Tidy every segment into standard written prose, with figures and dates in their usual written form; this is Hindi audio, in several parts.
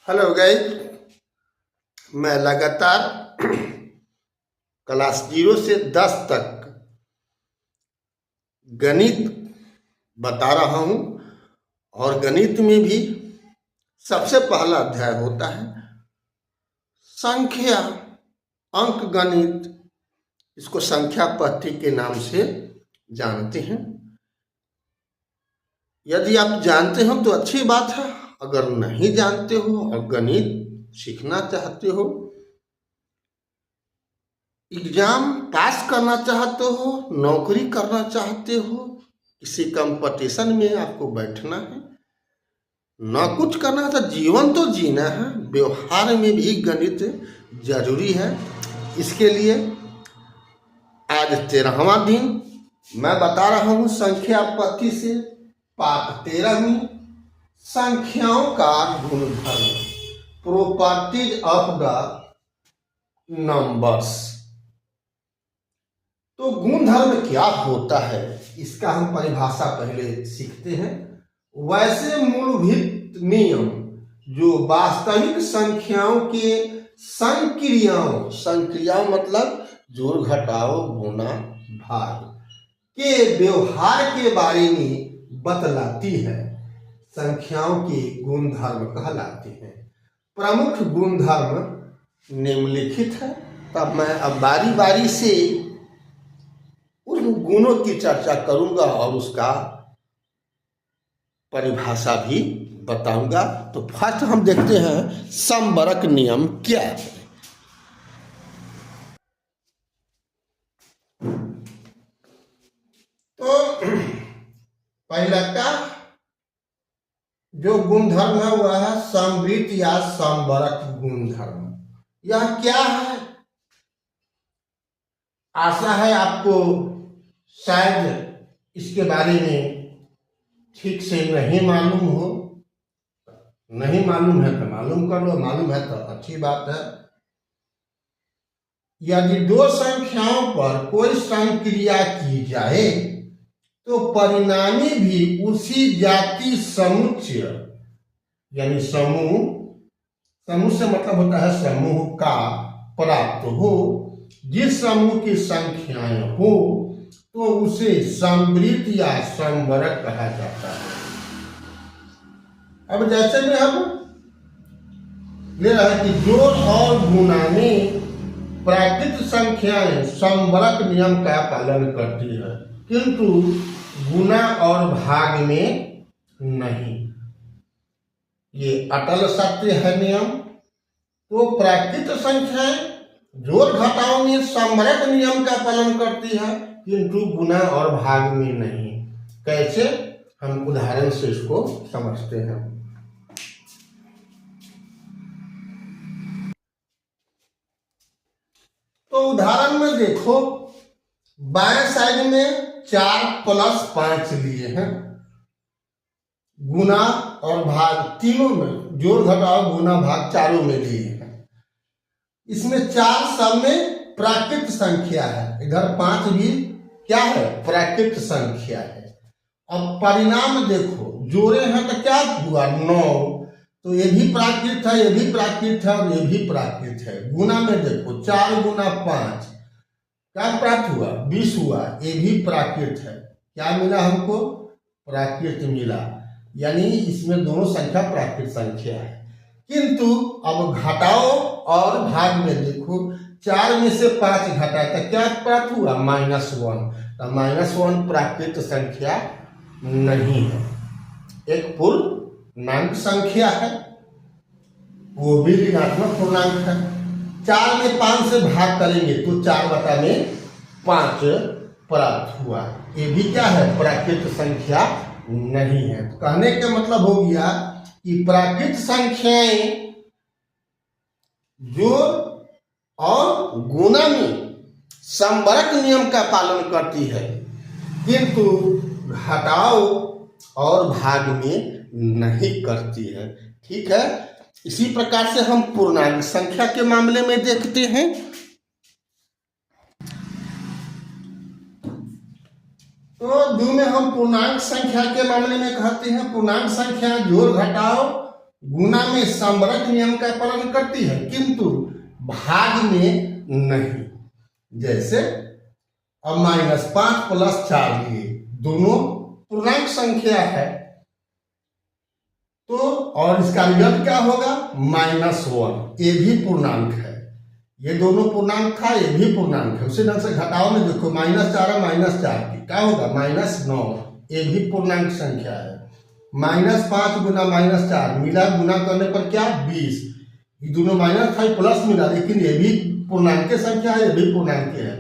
Hello guys. मैं लगातार क्लास 0 से 10 तक गणित बता रहा हूँ और गणित में भी सबसे पहला अध्याय होता है संख्या अंक गणित। इसको संख्या पट्टी के नाम से जानते हैं। यदि आप जानते हो तो अच्छी बात है, अगर नहीं जानते हो और गणित सीखना चाहते हो, एग्जाम पास करना चाहते हो, नौकरी करना चाहते हो, किसी कंपटीशन में आपको बैठना है, ना कुछ करना था, जीवन तो जीना है, व्यवहार में भी गणित जरूरी है। इसके लिए आज 13वां दिन मैं बता रहा हूं संख्या पट्टी से पाठ 13वीं संख्याओं का गुणधर्म, प्रॉपर्टीज ऑफ द नंबर्स। तो गुणधर्म क्या होता है इसका हम परिभाषा पहले सीखते हैं। वैसे मूलभूत नियम जो वास्तविक संख्याओं के संक्रियाओं मतलब जोड़ घटाओ गुणा भाग के व्यवहार के बारे में बतलाती है, संख्याओं के गुणधर्म कहलाते हैं। प्रमुख गुणधर्म निम्नलिखित है। तब मैं अब बारी बारी से उन गुणों की चर्चा करूंगा और उसका परिभाषा भी बताऊंगा। तो फर्स्ट हम देखते हैं समवर्ग नियम क्या है। तो पहला का जो गुणधर्म है वह है समवृत्त या समवर्ग गुणधर्म। यह क्या है? आशा है आपको शायद इसके बारे में ठीक से नहीं मालूम हो। नहीं मालूम है तो मालूम कर लो, मालूम है तो अच्छी बात है। यदि दो संख्याओं पर कोई संक्रिया की जाए तो परिणामी भी उसी जाति समुच्चय यानी समूह से मतलब होता है समूह का प्राप्त हो। जिस समूह की संख्याएं हो तो उसे समवृत्त या समवर्ग कहा जाता है। अब जैसे में हम ले रहे हैं कि जोड़ और गुणा में प्राकृत संख्याएं समवर्ग नियम का पालन करती है, किंतु गुणा और भाग में नहीं। ये अटल सत्य है नियम। तो प्राकृत संख्याएं जोड़ घटाओ में समवर्ग नियम का पालन करती है, किंतु गुणा और भाग में नहीं। कैसे? हम उदाहरण से इसको समझते हैं। तो उदाहरण में देखो, बाएं साइड में 4 + 5 लिए हैं, गुणा और भाग तीनों में, जोड़ घटाओ गुणा भाग चारों में लिए हैं। इसमें 4 सब में प्राकृत संख्या है, इधर 5 भी क्या है? प्राकृत संख्या है। अब परिणाम देखो, जोड़े हैं तो क्या हुआ? 9। तो ये भी प्राकृत है, ये भी प्राकृत है और ये भी प्राकृत है। गुणा में देखो 4 × 5 क्या प्राप्त हुआ? 20 हुआ। ये भी प्राकृत है। क्या मिला हमको? प्राकृत मिला। यानी इसमें दोनों संख्या प्राकृत संख्या है। किंतु अब घटाओ और भाग में देखो, 4 में से 5 घटाए तो क्या प्राप्त हुआ? -1। तो -1 प्राकृत संख्या नहीं है, एक पूर्णांक संख्या है, वो भी ऋणात्मक पूर्णांक है। 4 में 5 से भाग करेंगे तो 4/5 प्राप्त हुआ। ये भी क्या है? प्राकृत संख्या नहीं है। कहने का मतलब हो गया कि प्राकृत संख्याएं जोड़ और गुणा में समवर्ग नियम का पालन करती है, किंतु घटाओ और भाग में नहीं करती है। ठीक है। इसी प्रकार से हम पूर्णांक संख्या के मामले में देखते हैं। तो में हम पूर्णांक संख्या के मामले में कहते हैं पूर्णांक संख्या जोड़ घटाओ गुना में समवर्त नियम का पालन करती है किंतु भाग में नहीं। जैसे अब -5 + 4 लिए, दोनों पूर्णांक संख्या है तो, और इसका रिजल्ट क्या होगा -1, ये भी पूर्णांक है, ये दोनों पूर्णांक था, ये भी पूर्णांक है। उसी ढंग से घटाओ में देखो -4 -4 की क्या होगा -9, ये भी पूर्णांक संख्या है। -5 गुना -4 मिला, गुना करने पर क्या 20, ये दोनों माइनस था प्लस मिला, लेकिन ये भी पूर्णांक की संख्या है, ये भी पूर्णांक है।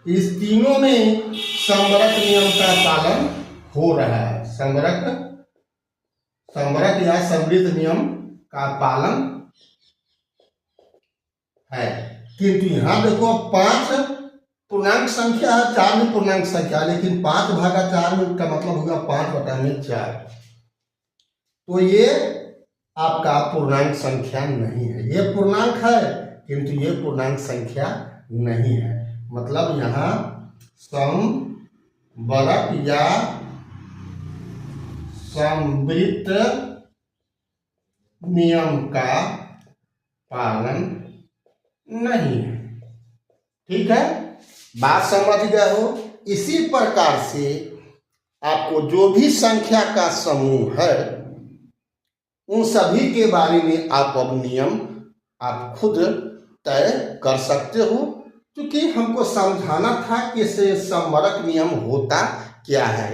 इस तीनों में समवर्त नियम का पालन हो रहा है, समवर्त या समृद्ध नियम का पालन है। किंतु यहाँ देखो 5 पूर्णांक संख्या है, 4 भी पूर्णांक संख्या, लेकिन 5/4 में का मतलब होगा 5/4, तो ये आपका पूर्णांक संख्या नहीं है। ये पूर्णांक है किंतु ये पूर्णांक संख्या नहीं है। मतलब यहाँ समवर्त या समृद्ध नियम का पालन नहीं है। ठीक है, बात समझ गए हो। इसी प्रकार से आपको जो भी संख्या का समूह है उन सभी के बारे में आप अब नियम आप खुद तय कर सकते हो, क्योंकि हमको समझाना था कि से समवर्त नियम होता क्या है।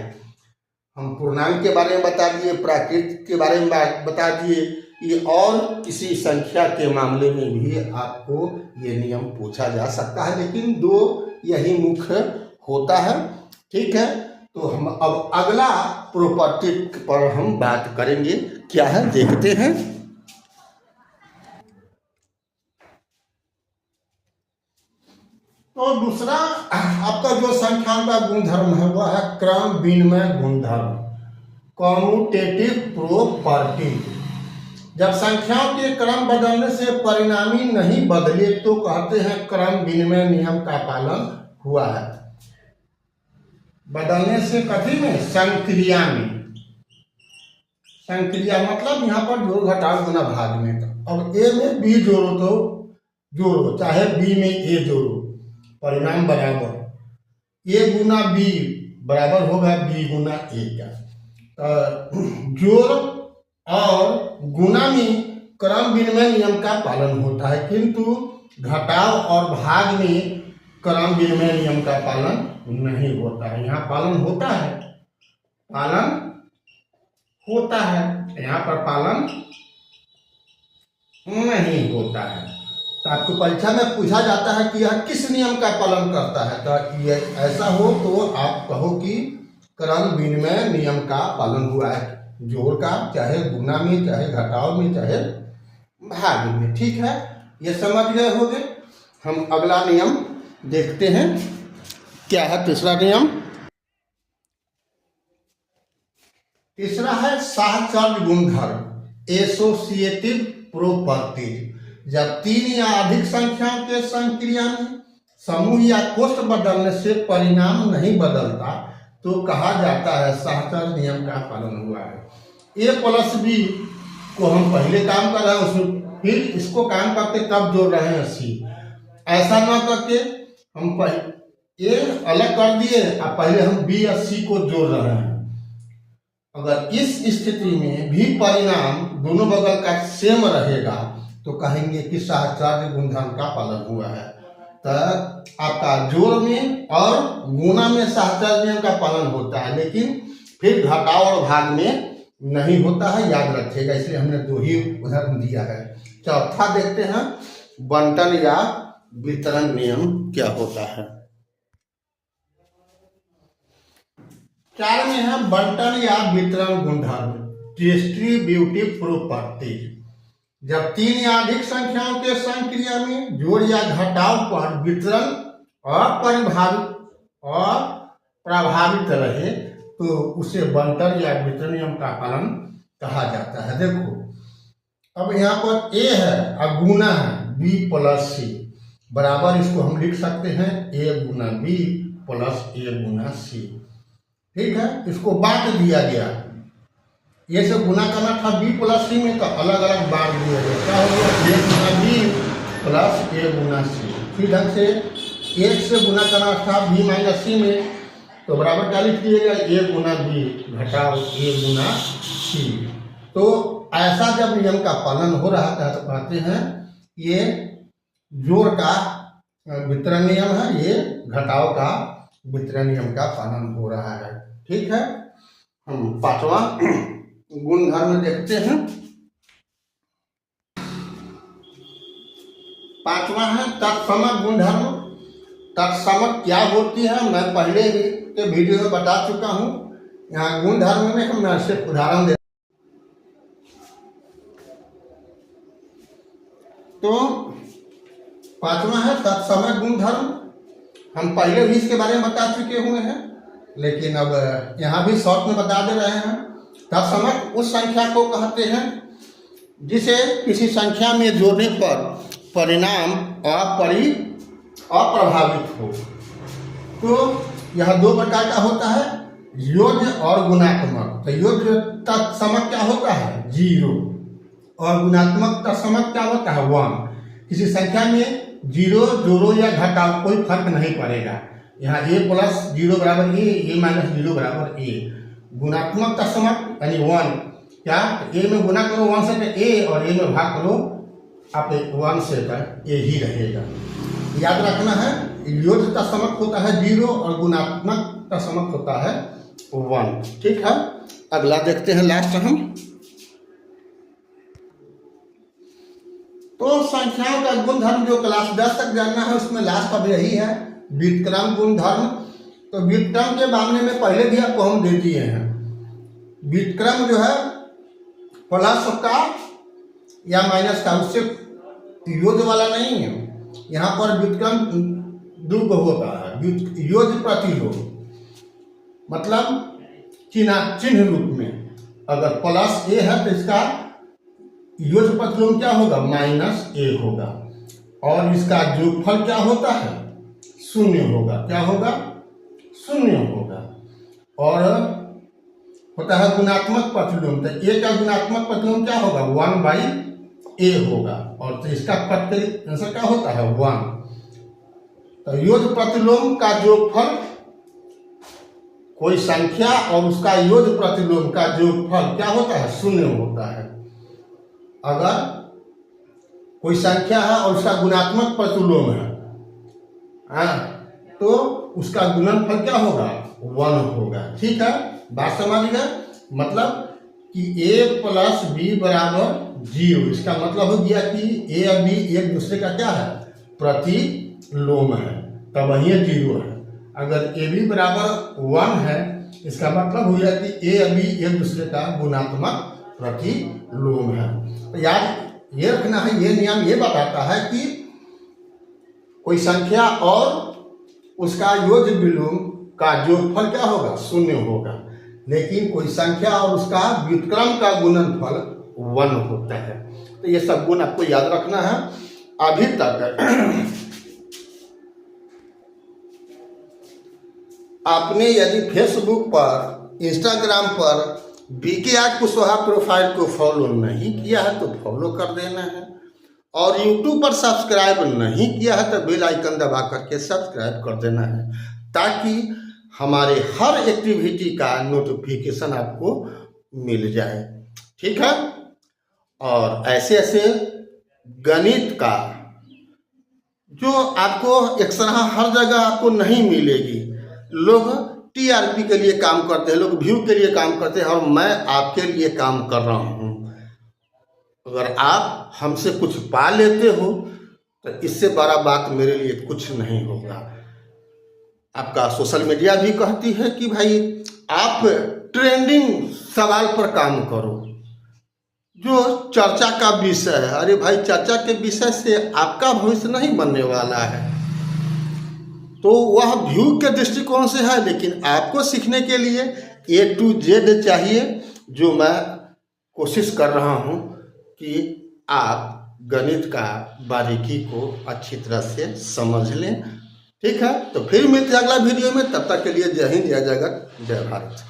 हम पूर्णांक के बारे में बता दिए, प्राकृत के बारे में बता दिए, ये और किसी संख्या के मामले में भी आपको ये नियम पूछा जा सकता है, लेकिन 2 यही मुख्य होता है। ठीक है, तो हम अब अगला प्रॉपर्टी पर हम बात करेंगे, क्या है देखते हैं। तो दूसरा आपका जो संख्याओं का गुणधर्म है वह है क्रम विनिमय गुणधर्म, कम्यूटेटिव प्रॉपर्टी। जब संख्याओं के क्रम बदलने से परिणामी नहीं बदले तो कहते हैं क्रम विनिमय नियम का पालन हुआ है। बदलने से कथी में, संक्रिया में। संक्रिया मतलब यहाँ पर जोड़ घटाव गुना भाग में। अब ए में बी जोड़ो तो जोड़ो, चाहे बी में ए जोड़ो, परिणाम बराबर ए गुना बी बराबर होगा बी गुना ए का। जोड़ और गुना में क्रम विनिमय नियम का पालन होता है, किंतु घटाव और भाग में क्रम विनिमय नियम का पालन नहीं होता है। यहाँ पालन होता है, पालन होता है, यहाँ पर पालन नहीं होता है। तो आपको परीक्षा में पूछा जाता है कि यह किस नियम का पालन करता है, तो ये ऐसा हो तो आप कहो कि क्रम विनिमय नियम का पालन हुआ है, जोड़ का, चाहे गुना में, चाहे घटाव में, चाहे भाग में। ठीक है, ये समझ गए होंगे। हम अगला नियम देखते हैं, क्या है तीसरा नियम। तीसरा है साहचर्य गुणधर्म, एसोसिएटिव प्रॉपर्टीज। जब 3 या अधिक संख्याओं के संक्रिया में समूह या कोष्ठ बदलने से परिणाम नहीं बदलता तो कहा जाता है साहचर्य नियम का पालन हुआ है। a + b को हम पहले काम कर रहे हैं, उसमें फिर इसको काम करते तब जोड़ रहे हैं c। ऐसा ना करके हम a अलग कर दिए और पहले हम b और c को जोड़ रहे हैं। अगर इस स्थिति में भी परिणाम दोनों बगल का सेम रहेगा तो कहेंगे कि साहचर्य गुणधर्म का पालन हुआ है। तो आपका जोड़ में और गुना में साहचर्य नियम का पालन होता है, लेकिन फिर घटाव और भाग में नहीं होता है, याद रखिएगा। इसलिए हमने 2 ही उदाहरण दिया है। चौथा देखते हैं, बंटन या वितरण नियम क्या होता है। 4 में है बंटन या वितरण गुणधर्म, डिस्ट्रीब्यूटिव प्रॉपर्टी। जब 3 या अधिक संख्याओं के संक्रिया में जोड़ या घटाव पर वितरण प्रभावित रहे तो उसे बंटन या वितरण नियम का पालन कहा जाता है। देखो अब यहाँ पर a है और गुना है b + c बराबर, इसको हम लिख सकते हैं a Guna b + a Guna c। ठीक है, इसको बांट दिया गया ये से गुना करना था बी प्लस सी में, तो अलग अलग बार दिया गया। क्या हो गया, ए गुना बी प्लस ए गुना सी। फिर ढंग से एक से गुना करना था बी माइनस सी में, तो बराबर क्या लिख दिएगा, ए गुना बी घटाओ ए गुना सी। तो ऐसा जब नियम का पालन हो रहा था तो कहते हैं ये जोड़ का वितरण नियम है, ये घटाव का वितरण नियम का पालन हो रहा है। ठीक है, हम पांचवा गुणधर्म देखते हैं। पांचवा है तत्समक गुणधर्म। तत्समक क्या होती है मैं पहले के वीडियो में बता चुका हूँ। यहाँ गुणधर्म में हम सिर्फ उदाहरण दे। तो पांचवा है तत्समक गुणधर्म। हम पहले भी इसके बारे में बता चुके हुए हैं, लेकिन अब यहाँ भी शॉर्ट में बता दे रहे हैं। तत्समक उस संख्या को कहते हैं जिसे किसी संख्या में जोड़ने पर परिणाम अप्रभावित हो। तो यह दो प्रकार का होता है, योज्य और गुणात्मक। तो योज्य तत्समक क्या होता है, 0, और गुणात्मक तत्समक क्या होता है, 1। किसी संख्या में 0 जोड़ो या घटाओ कोई फर्क नहीं पड़ेगा। यहाँ a प्लस 0 बराबर a माइनस 0 बराबर a। गुणात्मक तत्समक यानी 1, क्या a में गुना करो 1 से तो a, और a में भाग करो आप 1 से तो a ही रहेगा। याद रखना है, योज्य तत्समक होता है 0 और गुणात्मक तत्समक होता है 1। ठीक है, अगला देखते हैं लास्ट हम। तो संख्याओं का गुणधर्म जो क्लास 10 तक जानना है उसमें लास्ट अब यही है, व्युत्क्रम गुणधर्म। तो व्युत्क्रम के मामले में पहले भी आपको हम दे दिए हैं। व्युत्क्रम जो है प्लस का या माइनस का, उससे योज्य वाला नहीं है। यहाँ पर व्युत्क्रम दो होता है, योज्य प्रतिलोम, मतलब चिन्ह रूप में। अगर प्लस ए है तो इसका योज्य प्रतिलोम क्या होगा, माइनस ए होगा, और इसका जोगफल क्या होता है, 0 होगा। क्या होगा, 0 होगा। और होता है गुणात्मक प्रतिलोम। तो ए का गुणात्मक प्रतिलोम क्या होगा, 1/a होगा, और तो इसका प्रतिलोम आंसर क्या होता है, 1। तो योज्य प्रतिलोम का जोगफल, कोई संख्या और उसका योज्य प्रतिलोम का जोगफल क्या होता है, 0 होता है। अगर कोई संख्या है और उसका गुणात्मक प्रतिलोम है, तो उसका गुणनफल क्या होगा, 1 होगा। ठीक है, बात समझ गए। मतलब कि a प्लस बी बराबर 0, इसका मतलब हो गया कि a और b एक दूसरे का क्या है, प्रतिलोम है, तब वही 0 है। अगर ए बी बराबर 1 है, इसका मतलब हो गया कि a और b एक दूसरे का गुणात्मक प्रतिलोम है। तो याद ये रखना है, ये नियम ये बताता है कि कोई संख्या और उसका योज्य विलोम का जोगफल क्या होगा, 0 होगा। लेकिन कोई संख्या और उसका व्युत्क्रम का गुणनफल 1 होता है। तो ये सब गुण आपको याद रखना है। अभी तक आपने यदि फेसबुक पर, इंस्टाग्राम पर बीके आर कुशवाहा प्रोफाइल को फॉलो नहीं किया है तो फॉलो कर देना है, और यूट्यूब पर सब्सक्राइब नहीं किया है तो बेल आइकन दबा करके सब्सक्राइब कर देना है, ताकि हमारे हर एक्टिविटी का नोटिफिकेशन आपको मिल जाए। ठीक है, और ऐसे ऐसे गणित का जो आपको एक तरह हर जगह आपको नहीं मिलेगी। लोग टीआरपी के लिए काम करते हैं, लोग व्यू के लिए काम करते हैं, और मैं आपके लिए काम कर रहा हूँ। अगर आप हमसे कुछ पा लेते हो तो इससे बड़ा बात मेरे लिए कुछ नहीं होगा। आपका सोशल मीडिया भी कहती है कि भाई आप ट्रेंडिंग सवाल पर काम करो, जो चर्चा का विषय है। अरे भाई, चर्चा के विषय से आपका भविष्य नहीं बनने वाला है, तो वह व्यू के दृष्टिकोण से है, लेकिन आपको सीखने के लिए A to Z चाहिए, जो मैं कोशिश कर रहा हूं कि आप गणित का बारीकी को अच्छी तरह से समझ लें। ठीक है, तो फिर मिलते हैं अगला वीडियो में। तब तक के लिए जय हिंद, जय जगत, जय भारत।